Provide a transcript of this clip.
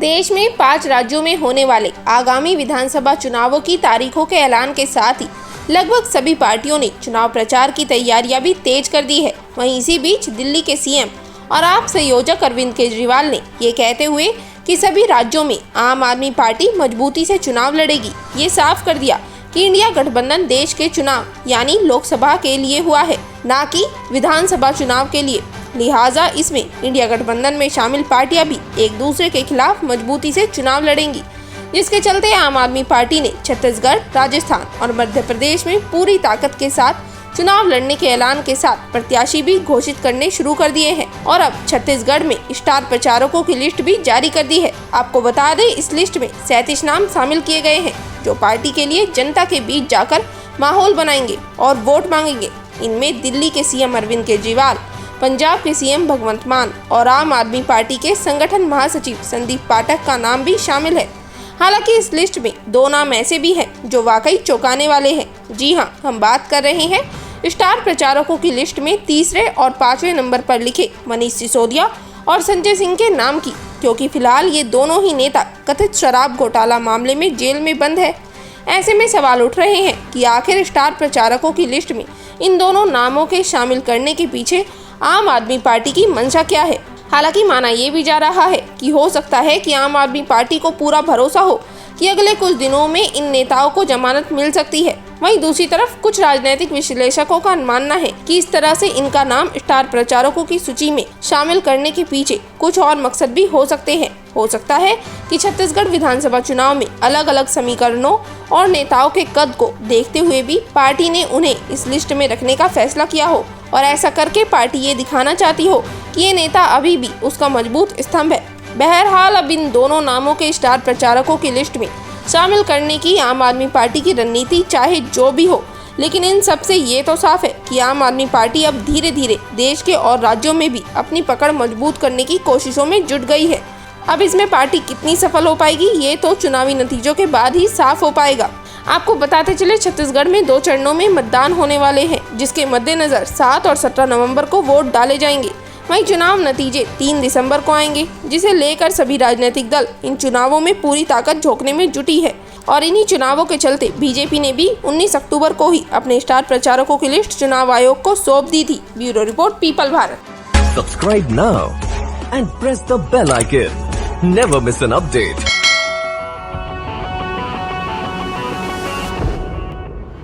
देश में 5 राज्यों में होने वाले आगामी विधानसभा चुनावों की तारीखों के ऐलान के साथ ही लगभग सभी पार्टियों ने चुनाव प्रचार की तैयारियां भी तेज कर दी है। वहीं इसी बीच दिल्ली के सीएम और आप संयोजक अरविंद केजरीवाल ने ये कहते हुए कि सभी राज्यों में आम आदमी पार्टी मजबूती से चुनाव लड़ेगी, ये साफ कर दिया कि इंडिया गठबंधन देश के चुनाव यानी लोकसभा के लिए हुआ है, ना कि विधानसभा चुनाव के लिए। लिहाजा इसमें इंडिया गठबंधन में शामिल पार्टियां भी एक दूसरे के खिलाफ मजबूती से चुनाव लड़ेंगी, जिसके चलते आम आदमी पार्टी ने छत्तीसगढ़, राजस्थान और मध्य प्रदेश में पूरी ताकत के साथ चुनाव लड़ने के ऐलान के साथ प्रत्याशी भी घोषित करने शुरू कर दिए हैं और अब छत्तीसगढ़ में स्टार प्रचारकों की लिस्ट भी जारी कर दी है। आपको बता दें, इस लिस्ट में 37 नाम शामिल किए गए हैं जो पार्टी के लिए जनता के बीच जाकर माहौल बनाएंगे और वोट मांगेंगे। इनमें दिल्ली के सीएम अरविंद केजरीवाल, पंजाब के सीएम भगवंत मान और आम आदमी पार्टी के संगठन महासचिव संदीप पाठक का नाम भी शामिल है। हालांकि इस लिस्ट में 2 नाम ऐसे भी हैं जो वाकई चौंकाने वाले हैं। जी हां, हम बात कर रहे हैं स्टार प्रचारकों की लिस्ट में तीसरे और 5वें नंबर पर लिखे मनीष सिसोदिया और संजय सिंह के नाम की, क्योंकि फिलहाल ये दोनों ही नेता कथित शराब घोटाला मामले में जेल में बंद है। ऐसे में सवाल उठ रहे हैं कि आखिर स्टार प्रचारकों की लिस्ट में इन दोनों नामों के शामिल करने के पीछे आम आदमी पार्टी की मंशा क्या है। हालांकि माना ये भी जा रहा है कि हो सकता है कि आम आदमी पार्टी को पूरा भरोसा हो कि अगले कुछ दिनों में इन नेताओं को जमानत मिल सकती है। वहीं दूसरी तरफ कुछ राजनीतिक विश्लेषकों का मानना है कि इस तरह से इनका नाम स्टार प्रचारकों की सूची में शामिल करने के पीछे कुछ और मकसद भी हो सकते हैं। हो सकता है कि छत्तीसगढ़ विधानसभा चुनाव में अलग अलग समीकरणों और नेताओं के कद को देखते हुए भी पार्टी ने उन्हें इस लिस्ट में रखने का फैसला किया हो और ऐसा करके पार्टी ये दिखाना चाहती हो कि ये नेता अभी भी उसका मजबूत स्तंभ है। बहरहाल अब इन दोनों नामों के स्टार प्रचारकों की लिस्ट में शामिल करने की आम आदमी पार्टी की रणनीति चाहे जो भी हो, लेकिन इन सबसे ये तो साफ है कि आम आदमी पार्टी अब धीरे धीरे देश के और राज्यों में भी अपनी पकड़ मजबूत करने की कोशिशों में जुट गई है। अब इसमें पार्टी कितनी सफल हो पाएगी ये तो चुनावी नतीजों के बाद ही साफ हो पाएगा। आपको बताते चले, छत्तीसगढ़ में 2 चरणों में मतदान होने वाले हैं, जिसके मद्देनजर 7 और 17 नवंबर को वोट डाले जाएंगे। वहीं चुनाव नतीजे 3 दिसंबर को आएंगे, जिसे लेकर सभी राजनीतिक दल इन चुनावों में पूरी ताकत झोंकने में जुटी है और इन्हीं चुनावों के चलते बीजेपी ने भी 19 अक्टूबर को ही अपने स्टार प्रचारकों की लिस्ट चुनाव आयोग को सौंप दी थी। Bureau report, people Bharat. Subscribe now and press the bell icon. Never miss an update.